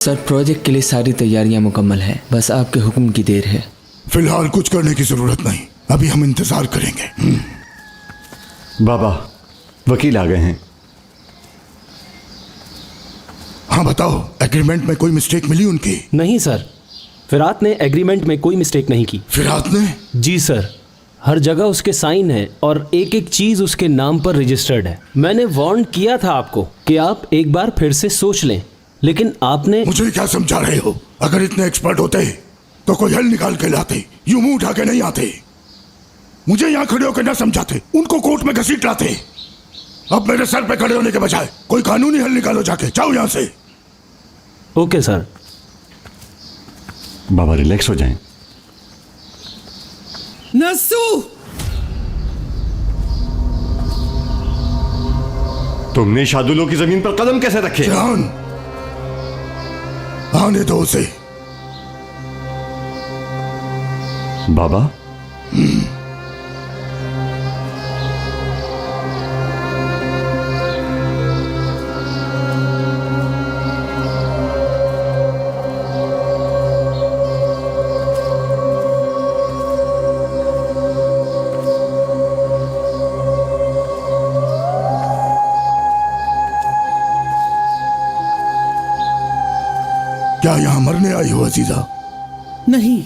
Sir, project के लिए सारी तैयारियां मुकम्मल हैं, बस आपके हुक्म की देर है। फिलहाल कुछ करने की जरूरत नहीं, अभी हम इंतजार करेंगे। बाबा, वकील आ गए हैं। हाँ बताओ, एग्रीमेंट में कोई मिस्टेक मिली उनकी? नहीं सर, फिरात ने एग्रीमेंट में कोई मिस्टेक नहीं की। फिरात ने? जी सर, हर जगह उसके साइन है और एक एक चीज उसके नाम पर रजिस्टर्ड है। मैंने वार्न किया था आपको कि आप एक बार फिर से सोच लें, लेकिन आपने। मुझे क्या समझा रहे हो? अगर इतने एक्सपर्ट होते तो कोई हल निकाल के लाते, यूं मुंह उठा के नहीं आते। मुझे यहां खड़े होकर ना समझाते, उनको कोर्ट में घसीट लाते। अब मेरे सर पे खड़े होने के बजाय कोई कानूनी हल निकालो, जाके जाओ यहां से। Okay sir. बाबा रिलैक्स हो जाएं। नस्सू, तुमने शादुलों की जमीन पर कदम कैसे रखे? जान, आने दो उसे। बाबा, क्या यहां मरने आई हो अजीजा? नहीं,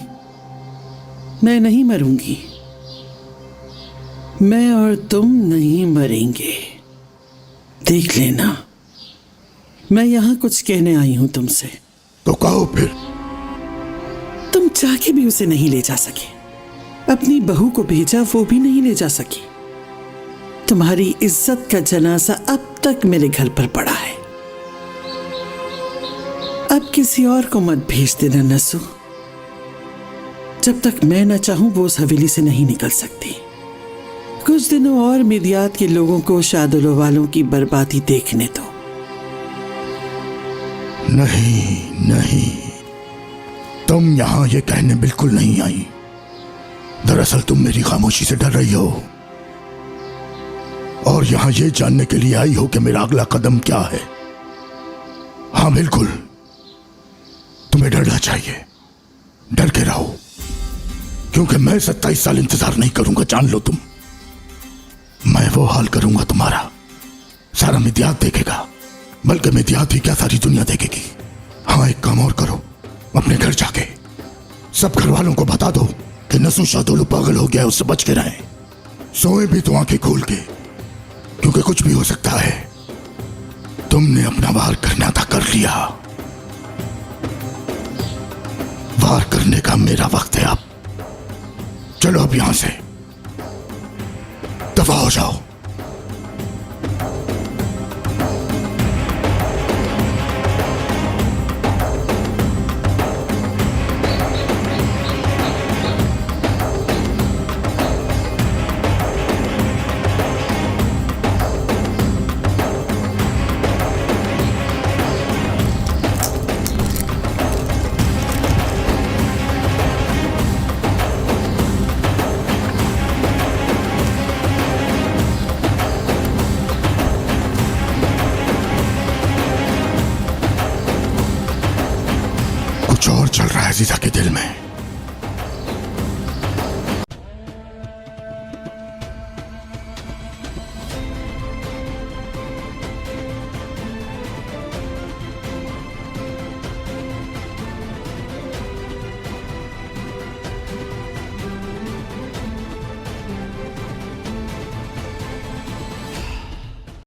मैं नहीं मरूंगी। मैं और तुम नहीं मरेंगे। देख लेना, मैं यहां कुछ कहने आई हूं तुमसे। तो कहो फिर। तुम चाह के भी उसे नहीं ले जा सके। अपनी बहू को भेजा, वो भी नहीं ले जा सकी। तुम्हारी इज्जत का जनाजा अब तक मेरे घर पर पड़ा है। अब किसी और को मत भेज देना नसू। जब तक मैं न चाहूं वो उस हवेली से नहीं निकल सकती। कुछ दिनों और मिदियात के लोगों को शादुलो वालों की बर्बादी देखने दो। नहीं नहीं, तुम यहां ये कहने बिल्कुल नहीं आई। दरअसल तुम मेरी खामोशी से डर रही हो और यहां ये जानने के लिए आई हो कि मेरा अगला कदम क्या है। हाँ बिल्कुल, तुम्हें डरना चाहिए। डर के रहो, क्योंकि मैं 27 साल इंतजार नहीं करूंगा। जान लो तुम, मैं वो हाल करूंगा तुम्हारा सारा मिदियात देखेगा, बल्कि मिदियात ही क्या सारी दुनिया देखेगी। हाँ, एक काम और करो, अपने घर जाके सब घर वालों को बता दो कि नसू शादुलो पागल हो गया है, उससे बच के रहें। सोए भी तो आंखें खोल के, क्योंकि कुछ भी हो सकता है। तुमने अपना वार करना था, कर लिया। वार करने का मेरा वक्त है अब। चलो अब यहां से दफा हो जाओ। कुछ और चल रहा है अजीजा के दिल में।